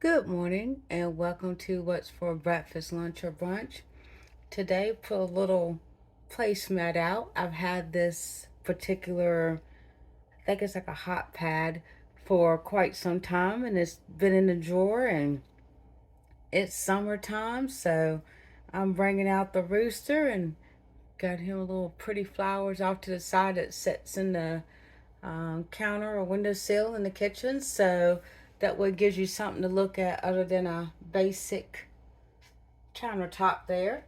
Good morning and welcome to What's for Breakfast, Lunch, or Brunch. Today, put a little placemat out. I've had this particular, I think it's like a hot pad for quite some time, and it's been in the drawer, and it's summertime, so I'm bringing out the rooster and got him a little pretty flowers off to the side that sits in the counter or windowsill in the kitchen, so that way it gives you something to look at other than a basic countertop there.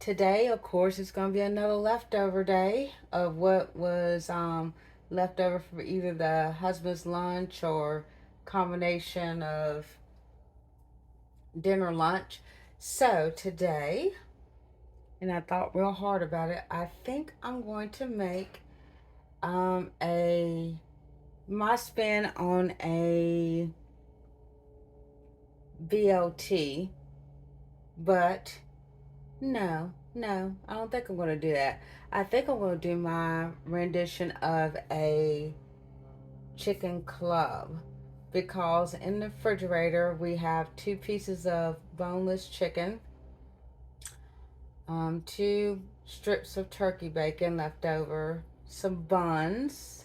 Today, of course, it's going to be another leftover day of what was left over from either the husband's lunch or combination of dinner lunch. So today, and I thought real hard about it, I think I'm going to make a my spin on a BLT, but no, I don't think I'm going to do that. I think I'm going to do my rendition of a chicken club because in the refrigerator we have two pieces of boneless chicken, two strips of turkey bacon left over, some buns,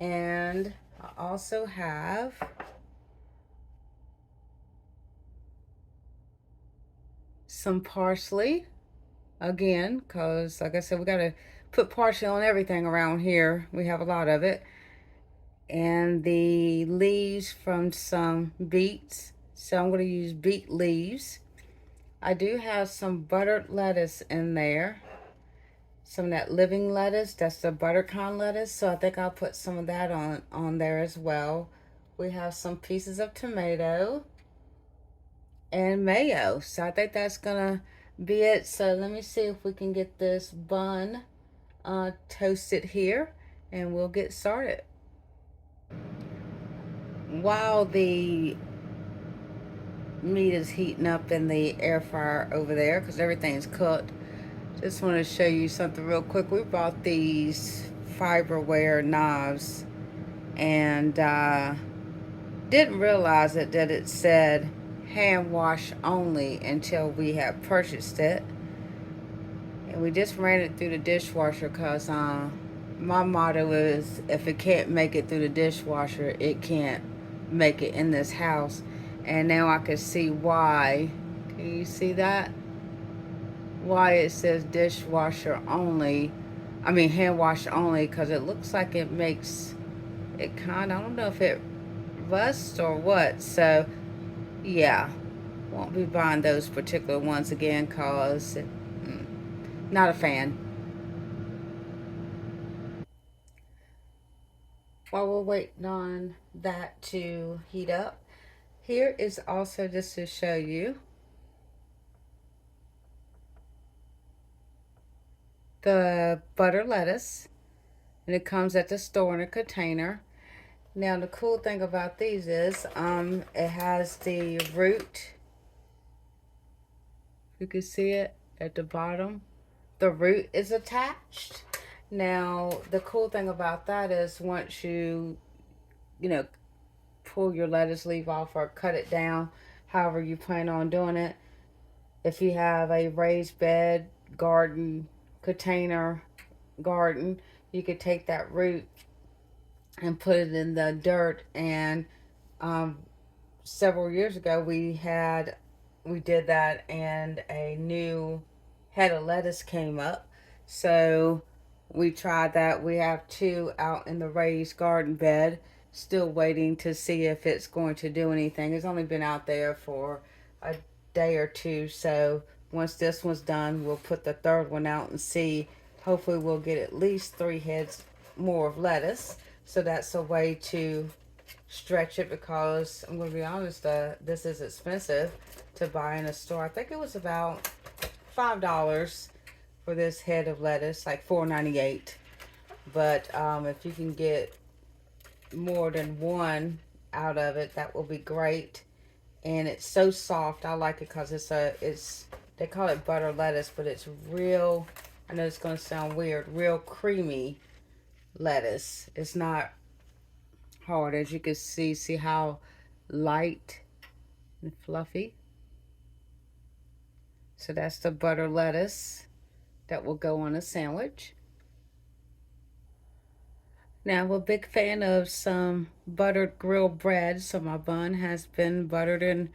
and I also have some parsley again because like I said, we got to put parsley on everything around here. We have a lot of it. And the leaves from some beets, so I'm going to use beet leaves. I do have some buttered lettuce in there, some of that living lettuce, that's the buttercon lettuce, so I think I'll put some of that on there as well. We have some pieces of tomato and mayo, so I think that's gonna be it. So let me see if we can get this bun toasted here and we'll get started. While the meat is heating up in the air fryer over there because everything's cooked, just want to show you something real quick. We bought these fiberware knives and didn't realize it that it said hand wash only until we had purchased it, and we just ran it through the dishwasher because my motto is if it can't make it through the dishwasher, it can't make it in this house. And now I can see why. Can you see that? Why it says dishwasher only. I mean hand wash only, because it looks like it makes it kind of, I don't know if it rusts or what. So yeah, won't be buying those particular ones again because not a fan. While we're waiting on that to heat up, here is also just to show you the butter lettuce, and it comes at the store in a container. Now the cool thing about these is it has the root. You can see it at the bottom. The root is attached. Now the cool thing about that is once you know pull your lettuce leaf off or cut it down, however you plan on doing it, if you have a raised bed garden container garden, you could take that root and put it in the dirt. And um, several years ago we did that, and a new head of lettuce came up, so we tried that. We have two out in the raised garden bed, still waiting to see if it's going to do anything. It's only been out there for a day or two, so once this one's done, we'll put the third one out and see. Hopefully we'll get at least three heads more of lettuce, so that's a way to stretch it, because I'm going to be honest, this is expensive to buy in a store. I think it was about $5 for this head of lettuce, like $4.98. But if you can get more than one out of it, that will be great. And it's so soft. I like it because it's they call it butter lettuce, but it's real. I know it's going to sound weird. Real creamy lettuce. It's not hard, as you can see how light and fluffy. So that's the butter lettuce that will go on a sandwich. Now, I'm a big fan of some buttered grilled bread, so my bun has been buttered and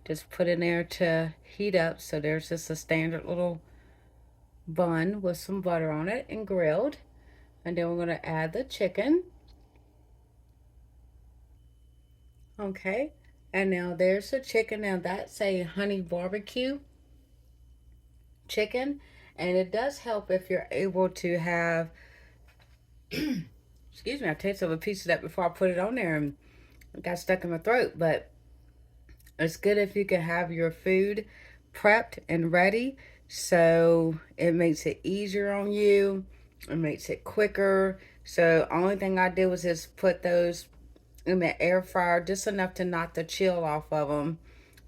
just put in there to heat up. So there's just a standard little bun with some butter on it and grilled. And then we're going to add the chicken. Okay. And now there's the chicken. Now that's a honey barbecue chicken. And it does help if you're able to have, excuse me, I tasted a piece of that before I put it on there and it got stuck in my throat. But it's good if you can have your food prepped and ready. So it makes it easier on you. It makes it quicker. So only thing I did was just put those in the air fryer just enough to knock the chill off of them.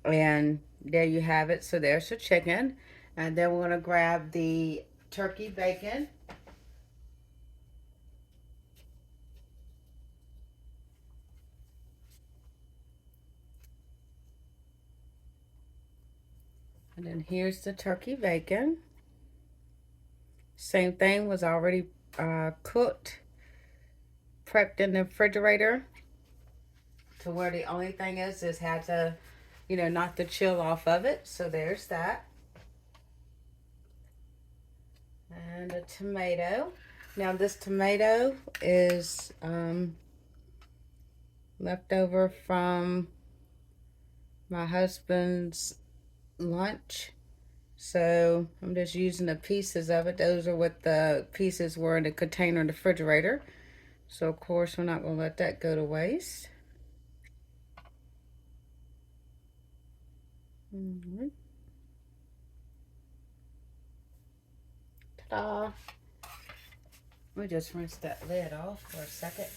And there you have it. So there's the chicken. And then we're going to grab the turkey bacon. And then here's the turkey bacon. Same thing, was already cooked, prepped in the refrigerator to where the only thing is had to, knock the chill off of it. So there's that. And a tomato. Now this tomato is left over from my husband's lunch. So I'm just using the pieces of it. Those are what the pieces were in the container in the refrigerator. So of course we're not going to let that go to waste. Ta-da! Let me just rinse that lid off for a second.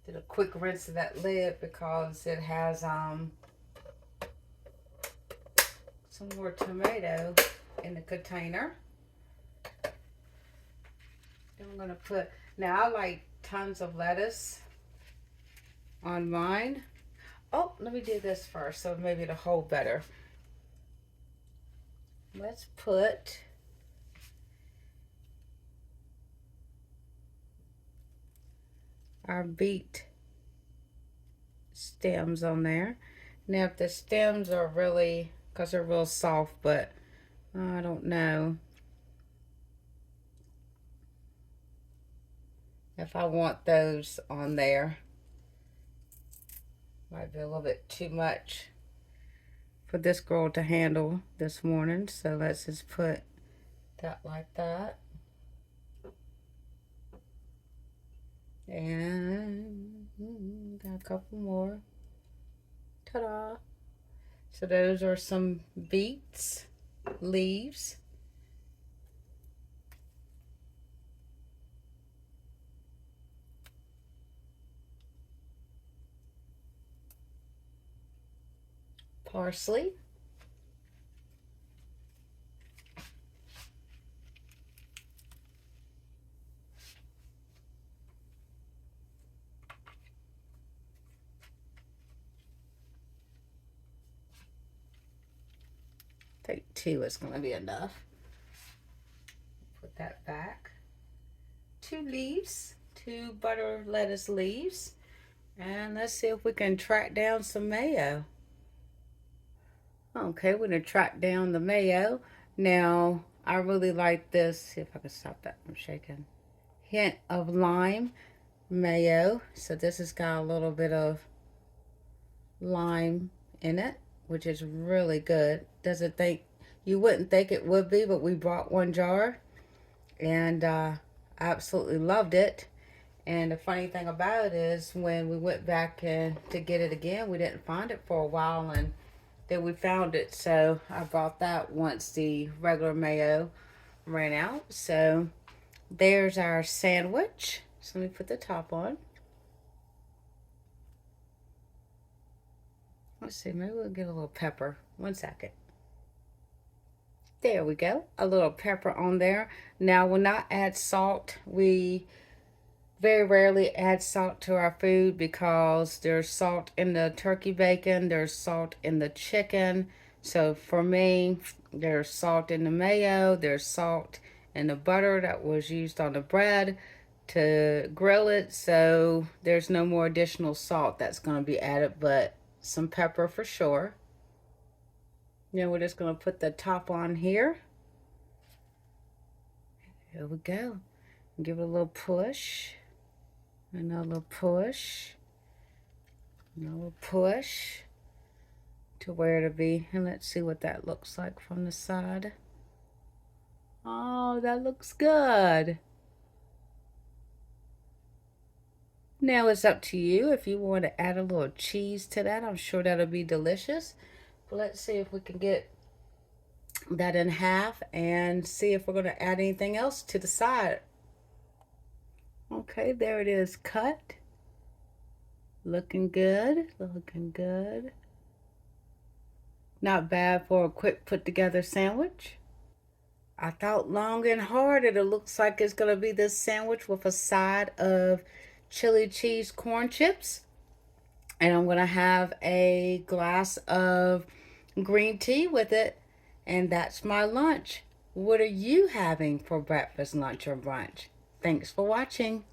Did a quick rinse of that lid because it has some more tomato in the container. Then I'm gonna put, now I like tons of lettuce on mine. Oh, let me do this first so maybe it'll hold better. Let's put our beet stems on there. Now if the stems are really, because they're real soft, but I don't know if I want those on there. Might be a little bit too much for this girl to handle this morning. So let's just put that like that. And got a couple more. Ta-da! So those are some beets leaves. Parsley. I think 2 is going to be enough. Put that back. 2 leaves, 2 butter lettuce leaves. And let's see if we can track down some mayo. Okay, we're going to track down the mayo. Now, I really like this. See if I can stop that from shaking. Hint of lime mayo. So this has got a little bit of lime in it, which is really good. Doesn't think, you wouldn't think it would be, but we bought 1 jar and I absolutely loved it. And the funny thing about it is when we went back to get it again, we didn't find it for a while, and then we found it. So I bought that once the regular mayo ran out. So there's our sandwich. So let me put the top on. Let's see, maybe we'll get a little pepper. 1 second. There we go. A little pepper on there. Now we'll not add salt. We very rarely add salt to our food because there's salt in the turkey bacon, there's salt in the chicken. So for me, there's salt in the mayo, there's salt in the butter that was used on the bread to grill it. So there's no more additional salt that's going to be added, but some pepper for sure. We're just going to put the top on here. Here we go. Give it a little push. Another push. Another push to where it'll be. And let's see what that looks like from the side. Oh, that looks good. Now it's up to you if you want to add a little cheese to that. I'm sure that'll be delicious. But let's see if we can get that in half and see if we're going to add anything else to the side. Okay, there it is cut. Looking good, looking good. Not bad for a quick put together sandwich. I thought long and hard and it looks like it's going to be this sandwich with a side of chili cheese corn chips. And I'm going to have a glass of green tea with it. And that's my lunch. What are you having for breakfast, lunch, or brunch? Thanks for watching.